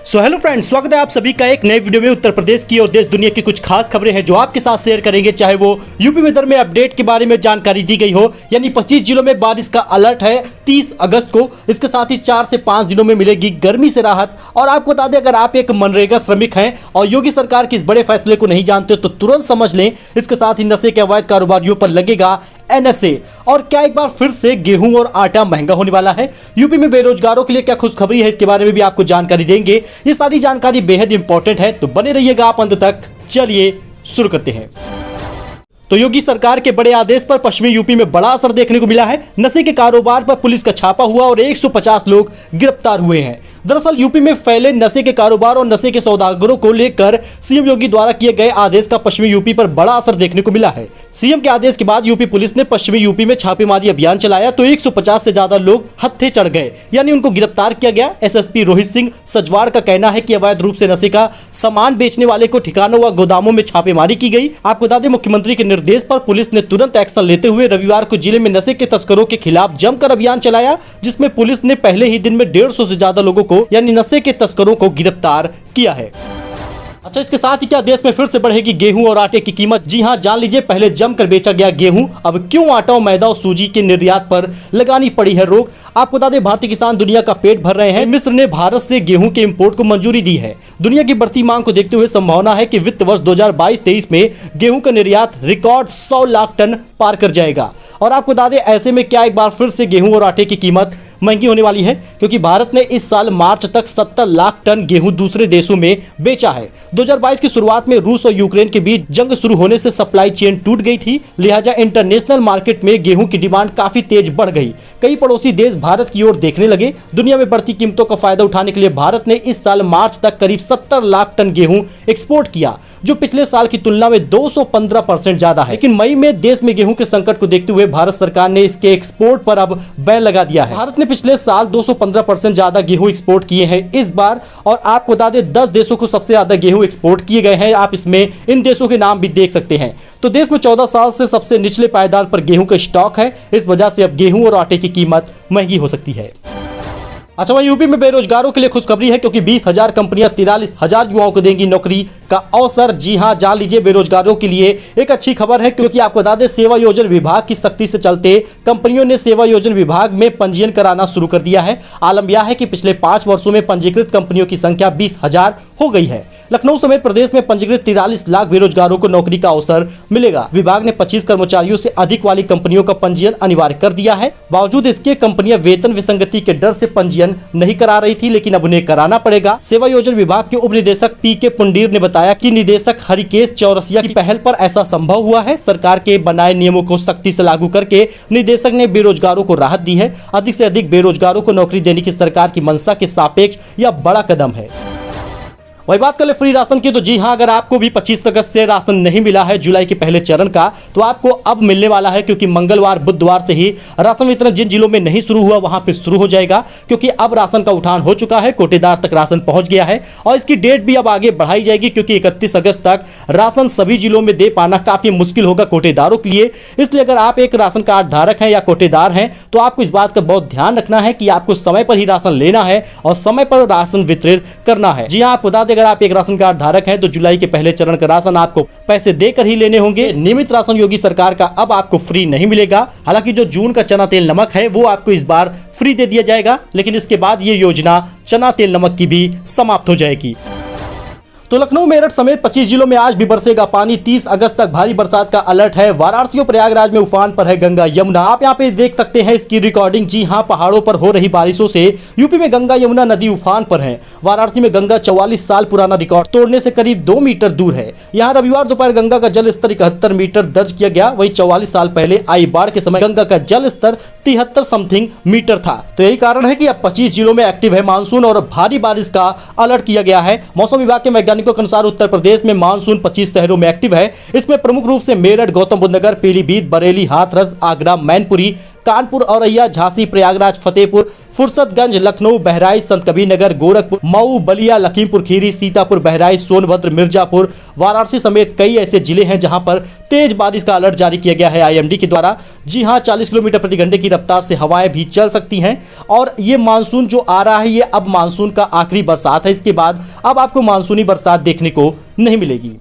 So hello friends, स्वागत है आप सभी का एक नए वीडियो में। उत्तर प्रदेश की और देश दुनिया की कुछ खास खबरें हैं जो आपके साथ शेयर करेंगे, चाहे वो यूपी वेदर में अपडेट के बारे में जानकारी दी गई हो, यानी 25 जिलों में बारिश का अलर्ट है 30 अगस्त को। इसके साथ ही 4 से 5 दिनों में मिलेगी गर्मी से राहत। और आपको बता दें, अगर आप एक मनरेगा श्रमिक हैं और योगी सरकार के इस बड़े फैसले को नहीं जानते तो तुरंत समझ लें। इसके साथ ही नशे के अवैध कारोबारियों पर लगेगा NSA। और क्या एक बार फिर से गेहूं और आटा महंगा होने वाला है? यूपी में बेरोजगारों के लिए क्या खुशखबरी है, इसके बारे में भी आपको जानकारी देंगे। ये सारी जानकारी बेहद इंपॉर्टेंट है, तो बने रहिएगा आप अंत तक। चलिए शुरू करते हैं। तो योगी सरकार के बड़े आदेश पर पश्चिमी यूपी में बड़ा असर देखने को मिला है। नशे के कारोबार पर पुलिस का छापा हुआ और 150 लोग गिरफ्तार हुए हैं। दरअसल यूपी में फैले नशे के कारोबार और नशे के सौदागरों को लेकर सीएम योगी द्वारा किए गए आदेश का पश्चिमी यूपी पर बड़ा असर देखने को मिला है। सीएम के आदेश के बाद यूपी पुलिस ने पश्चिमी यूपी में छापेमारी अभियान चलाया तो 150 से ज्यादा लोग हत्थे चढ़ गए, यानी उनको गिरफ्तार किया गया। एसएसपी रोहित सिंह सजवाड़ का कहना है कि अवैध रूप से नशे का सामान बेचने वाले को ठिकानों व गोदामों में छापेमारी की गई। आपको बता दें, मुख्यमंत्री के निर्देश पर पुलिस ने तुरंत एक्शन लेते हुए रविवार को जिले में नशे के तस्करों के खिलाफ जमकर अभियान चलाया, जिसमें पुलिस ने पहले ही दिन में 150 से ज्यादा लोगों को, यानी नशे के तस्करों को गिरफ्तार किया है। अच्छा, इसके साथ ही क्या देश में फिर से बढ़ेगी गेहूं और आटे की कीमत? जी हां, जान लीजिए। पहले जमकर बेचा गया गेहूं, अब क्यों आटा और मैदा और सूजी के निर्यात पर लगानी पड़ी है रोक? आपको बता दें, भारतीय किसान दुनिया का पेट भर रहे हैं। मिस्र ने भारत से गेहूं के इंपोर्ट को मंजूरी दी है। दुनिया की बढ़ती मांग को देखते हुए संभावना है कि वित्त वर्ष 2022-23 में गेहूं का निर्यात रिकॉर्ड 100 लाख टन पार कर जाएगा। और आपको बता दें, ऐसे में क्या एक बार फिर से गेहूं और आटे की कीमत महंगी होने वाली है, क्योंकि भारत ने इस साल मार्च तक 70 लाख टन गेहूं दूसरे देशों में बेचा है। 2022 की शुरुआत में रूस और यूक्रेन के बीच जंग शुरू होने से सप्लाई चेन टूट गई थी, लिहाजा इंटरनेशनल मार्केट में गेहूं की डिमांड काफी तेज बढ़ गई। कई पड़ोसी देश भारत की ओर देखने लगे। दुनिया में बढ़ती कीमतों का फायदा उठाने के लिए भारत ने इस साल मार्च तक करीब 70 लाख टन गेहूं एक्सपोर्ट किया, जो पिछले साल की तुलना में 215% ज्यादा है। लेकिन मई में देश में गेहूं के संकट को देखते हुए भारत सरकार ने इसके एक्सपोर्ट पर अब बैन लगा दिया है। भारत ने पिछले साल 215% ज्यादा गेहूं एक्सपोर्ट किए हैं इस बार। और आपको बता दें, 10 देशों को सबसे ज्यादा गेहूं एक्सपोर्ट किए गए हैं। आप इसमें इन देशों के नाम भी देख सकते हैं। तो देश में 14 साल से सबसे निचले पायदान पर गेहूं का स्टॉक है। इस वजह से अब गेहूं और आटे की कीमत महंगी हो सकती है। अच्छा, वहीं यूपी में बेरोजगारों के लिए खुशखबरी है, क्योंकि 20,000 कंपनियां 43,000 युवाओं को देंगी नौकरी का अवसर। जी हां, जान लीजिए, बेरोजगारों के लिए एक अच्छी खबर है, क्योंकि आपको बता दें, सेवा योजन विभाग की सख्ती से चलते कंपनियों ने सेवा योजन विभाग में पंजीयन कराना शुरू कर दिया है। आलम यह है कि पिछले 5 वर्षों में पंजीकृत कंपनियों की संख्या 20,000 हो गई है। लखनऊ समेत प्रदेश में पंजीकृत 43 लाख बेरोजगारों को नौकरी का अवसर मिलेगा। विभाग ने 25 कर्मचारियों से अधिक वाली कंपनियों का पंजीयन अनिवार्य कर दिया है। बावजूद इसके कंपनियां वेतन विसंगति के डर से पंजीयन नहीं करा रही थी, लेकिन अब उन्हें कराना पड़ेगा। सेवा योजन विभाग के उप निदेशक PK पुंडीर ने बताया कि निदेशक हरिकेश चौरसिया की पहल पर ऐसा संभव हुआ है। सरकार के बनाए नियमों को सख्ती से लागू करके निदेशक ने बेरोजगारों को राहत दी है। अधिक से अधिक बेरोजगारों को नौकरी देने की सरकार की मंशा के सापेक्ष यह बड़ा कदम है। वही बात कर ले फ्री राशन की, तो जी हां, अगर आपको भी 25 अगस्त से राशन नहीं मिला है जुलाई के पहले चरण का, तो आपको अब मिलने वाला है, क्योंकि मंगलवार बुधवार से ही राशन वितरण जिन जिलों में नहीं शुरू हुआ वहां पे शुरू हो जाएगा, क्योंकि अब राशन का उठान हो चुका है। कोटेदार तक राशन पहुंच गया है और इसकी डेट भी अब आगे बढ़ाई जाएगी, क्योंकि 31 अगस्त तक राशन सभी जिलों में दे पाना काफी मुश्किल होगा कोटेदारों के लिए। इसलिए अगर आप एक राशन कार्ड धारक हैं या कोटेदार हैं, तो आपको इस बात का बहुत ध्यान रखना है कि आपको समय पर ही राशन लेना है और समय पर राशन वितरित करना है। जी हां, आपको बता दें, अगर आप एक राशन कार्ड धारक हैं तो जुलाई के पहले चरण का राशन आपको पैसे देकर ही लेने होंगे। नियमित राशन योगी सरकार का अब आपको फ्री नहीं मिलेगा। हालांकि जो जून का चना तेल नमक है वो आपको इस बार फ्री दे दिया जाएगा, लेकिन इसके बाद ये योजना चना तेल नमक की भी समाप्त हो जाएगी। तो लखनऊ मेरठ समेत 25 जिलों में आज भी बरसेगा पानी। 30 अगस्त तक भारी बरसात का अलर्ट है। वाराणसी और प्रयागराज में उफान पर है गंगा यमुना। आप यहां पे देख सकते हैं इसकी रिकॉर्डिंग। जी हां, पहाड़ों पर हो रही बारिशों से यूपी में गंगा यमुना नदी उफान पर है। वाराणसी में गंगा 44 साल पुराना रिकॉर्ड तोड़ने से करीब 2 मीटर दूर है। यहाँ रविवार दोपहर गंगा का जल स्तर 71 मीटर दर्ज किया गया। वही 44 साल पहले आई बाढ़ के समय गंगा का जल स्तर 73 समथिंग मीटर था। तो यही कारण है कि अब 25 जिलों में एक्टिव है मानसून और भारी बारिश का अलर्ट किया गया है। मौसम विभाग के वैज्ञानिकों के अनुसार उत्तर प्रदेश में मानसून 25 शहरों में एक्टिव है। इसमें प्रमुख रूप से मेरठ, गौतम बुद्ध नगर, पीलीभीत, बरेली, हाथरस, आगरा, मैनपुरी, कानपुर, औरैया, झांसी, प्रयागराज, फतेहपुर, फुर्सतगंज, लखनऊ, बहराइच, संत कबीर नगर, गोरखपुर, मऊ, बलिया, लखीमपुर खीरी, सीतापुर, बहराइच, सोनभद्र, मिर्जापुर, वाराणसी समेत कई ऐसे जिले हैं जहां पर तेज बारिश का अलर्ट जारी किया गया है आईएमडी के द्वारा। जी हां, 40 किलोमीटर प्रति घंटे की रफ्तार से हवाएं भी चल सकती हैं और ये मानसून जो आ रहा है ये अब मानसून का आखिरी बरसात है। इसके बाद अब आपको मानसूनी बरसात देखने को नहीं मिलेगी।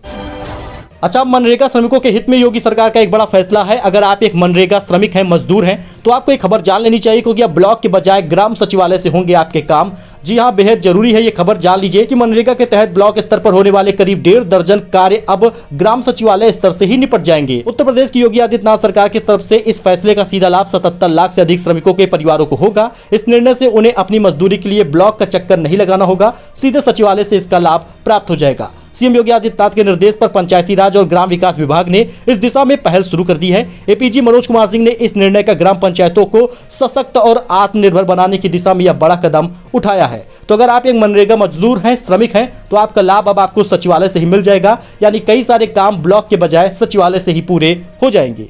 अच्छा, मनरेगा श्रमिकों के हित में योगी सरकार का एक बड़ा फैसला है। अगर आप एक मनरेगा श्रमिक हैं, मजदूर हैं, तो आपको एक खबर जान लेनी चाहिए क्योंकि अब ब्लॉक के बजाय ग्राम सचिवालय से होंगे आपके काम। जी हां, बेहद जरूरी है ये खबर जान लीजिए कि मनरेगा के तहत ब्लॉक स्तर पर होने वाले करीब 1.5 दर्जन कार्य अब ग्राम सचिवालय स्तर से ही निपट जाएंगे। उत्तर प्रदेश की योगी आदित्यनाथ सरकार की तरफ से इस फैसले का सीधा लाभ 77 लाख से अधिक श्रमिकों के परिवारों को होगा। इस निर्णय से उन्हें अपनी मजदूरी के लिए ब्लॉक का चक्कर नहीं लगाना होगा, सीधे सचिवालय से इसका लाभ प्राप्त हो जाएगा। सीएम योगी आदित्यनाथ के निर्देश पर पंचायती राज और ग्राम विकास विभाग ने इस दिशा में पहल शुरू कर दी है। एपीजी मनोज कुमार सिंह ने इस निर्णय का ग्राम पंचायतों को सशक्त और आत्मनिर्भर बनाने की दिशा में यह बड़ा कदम उठाया है। तो अगर आप एक मनरेगा मजदूर हैं, श्रमिक हैं, तो आपका लाभ अब आपको सचिवालय से ही मिल जाएगा, यानी कई सारे काम ब्लॉक के बजाय सचिवालय से ही पूरे हो जाएंगे।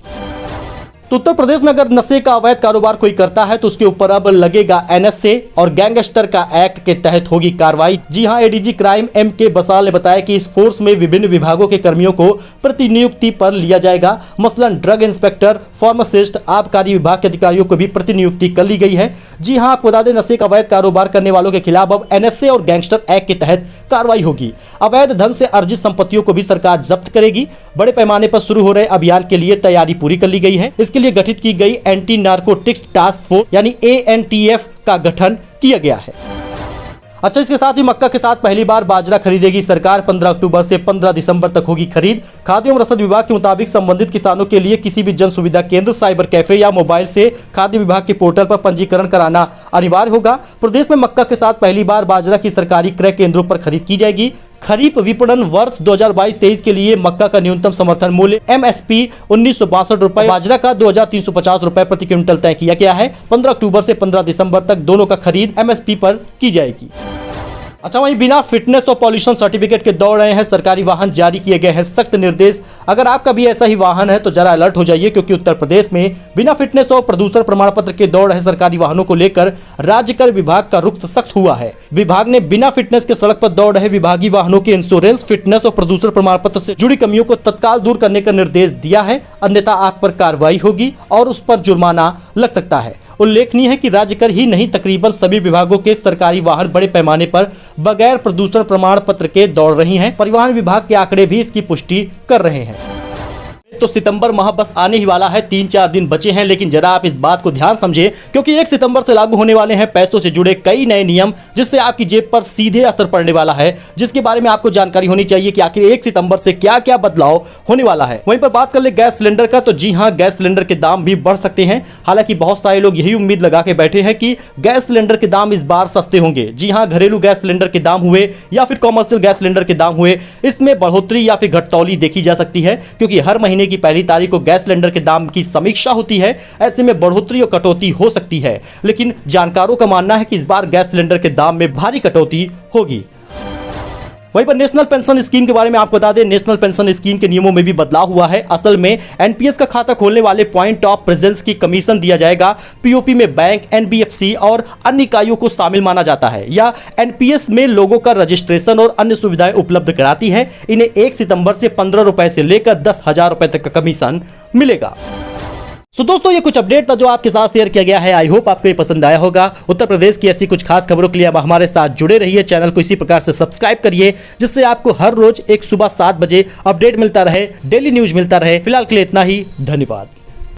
तो उत्तर प्रदेश में अगर नशे का अवैध कारोबार कोई करता है तो उसके ऊपर अब लगेगा एनएसए और गैंगस्टर का एक्ट के तहत होगी कार्रवाई। जी हां, एडीजी क्राइम एम के बसाल ने बताया कि इस फोर्स में विभिन्न विभागों के कर्मियों को प्रतिनियुक्ति पर लिया जाएगा। मसलन ड्रग इंस्पेक्टर, फार्मासिस्ट, आबकारी विभाग के अधिकारियों को भी प्रतिनियुक्ति कर ली गई है। जी हां, आपको बता दें, नशे का अवैध कारोबार करने वालों के खिलाफ अब एनएसए और गैंगस्टर एक्ट के तहत कार्रवाई होगी। अवैध धन से अर्जित संपत्तियों को भी सरकार जब्त करेगी। बड़े पैमाने पर शुरू हो रहे अभियान के लिए तैयारी पूरी कर ली गई है। इसके लिए गठित की गई एंटी नार्कोटिक्स टास्क फोर्स यानी एएनटीएफ का गठन किया गया है। अच्छा, इसके साथ ही मक्का के साथ पहली बार बाजरा खरीदेगी सरकार। 15 अक्टूबर से 15 दिसंबर तक होगी खरीद। खाद्य एवं रसद विभाग के मुताबिक संबंधित किसानों के लिए किसी भी जन सुविधा केंद्र, साइबर कैफे या मोबाइल से खाद्य विभाग के पोर्टल पर पंजीकरण कराना अनिवार्य होगा। प्रदेश में मक्का के साथ पहली बार बाजरा की सरकारी क्रय केंद्रों पर खरीद की जाएगी। खरीफ विपणन वर्ष 2022-23 के लिए मक्का का न्यूनतम समर्थन मूल्य एमएसपी 1962 रुपए, बाजरा का 2350 रुपए प्रति क्विंटल तय किया गया है। 15 अक्टूबर से 15 दिसंबर तक दोनों का खरीद एमएसपी पर की जाएगी। अच्छा, वहीं बिना फिटनेस और पॉल्यूशन सर्टिफिकेट के दौड़ रहे हैं सरकारी वाहन, जारी किए गए हैं सख्त निर्देश। अगर आपका भी ऐसा ही वाहन है तो जरा अलर्ट हो जाइए क्योंकि उत्तर प्रदेश में बिना फिटनेस और प्रदूषण प्रमाण पत्र के दौड़ रहे सरकारी वाहनों को लेकर राज्य कर विभाग का रुख सख्त हुआ है। विभाग ने बिना फिटनेस के सड़क पर दौड़ रहे विभागीय वाहनों के इंश्योरेंस, फिटनेस और प्रदूषण प्रमाण पत्र से जुड़ी कमियों को तत्काल दूर करने का निर्देश दिया है, अन्यथा आप पर कार्रवाई होगी और उस पर जुर्माना लग सकता है। उल्लेखनीय है कि राज्य कर ही नहीं, तकरीबन सभी विभागों के सरकारी वाहन बड़े पैमाने पर बगैर प्रदूषण प्रमाण पत्र के दौड़ रही हैं। परिवहन विभाग के आंकड़े भी इसकी पुष्टि कर रहे हैं। तो सितंबर माह बस आने ही वाला है, 3-4 दिन बचे हैं, लेकिन जरा आप इस बात को ध्यान समझें क्योंकि 1 सितंबर से लागू होने वाले हैं पैसों से जुड़े कई नए नियम, जिससे आपकी जेब पर सीधे असर पड़ने वाला है, जिसके बारे में आपको जानकारी होनी चाहिए कि आखिर 1 सितंबर से क्या क्या बदलाव होने वाला है। वहीं पर बात कर ले गैस सिलेंडर का, तो जी हां, गैस सिलेंडर के दाम भी बढ़ सकते हैं। हालांकि बहुत सारे लोग यही उम्मीद लगा के बैठे हैं कि गैस सिलेंडर के दाम इस बार सस्ते होंगे। जी हां, घरेलू गैस सिलेंडर के दाम हुए या फिर कॉमर्शियल गैस सिलेंडर के दाम हुए, इसमें बढ़ोतरी या फिर घटतौली देखी जा सकती है क्योंकि हर महीने की पहली तारीख को गैस सिलेंडर के दाम की समीक्षा होती है। ऐसे में बढ़ोतरी और कटौती हो सकती है, लेकिन जानकारों का मानना है कि इस बार गैस सिलेंडर के दाम में भारी कटौती होगी। वहीं पर नेशनल पेंशन स्कीम के बारे में आपको बता दें, नेशनल पेंशन स्कीम के नियमों में भी बदलाव हुआ है। असल में एनपीएस का खाता खोलने वाले पॉइंट ऑफ प्रेजेंस की कमीशन दिया जाएगा। पीओपी में बैंक, एनबीएफसी और अन्य इकाइयों को शामिल माना जाता है या एनपीएस में लोगों का रजिस्ट्रेशन और अन्य सुविधाएं उपलब्ध कराती है। इन्हें 1 सितंबर से 15 रुपए से लेकर 10,000 रुपए तक का कमीशन मिलेगा। तो दोस्तों, ये कुछ अपडेट था जो आपके साथ शेयर किया गया है। आई होप आपको ये पसंद आया होगा। उत्तर प्रदेश की ऐसी कुछ खास खबरों के लिए आप हमारे साथ जुड़े रहिए। चैनल को इसी प्रकार से सब्सक्राइब करिए जिससे आपको हर रोज एक सुबह 7 बजे अपडेट मिलता रहे, डेली न्यूज मिलता रहे। फिलहाल के लिए इतना ही, धन्यवाद।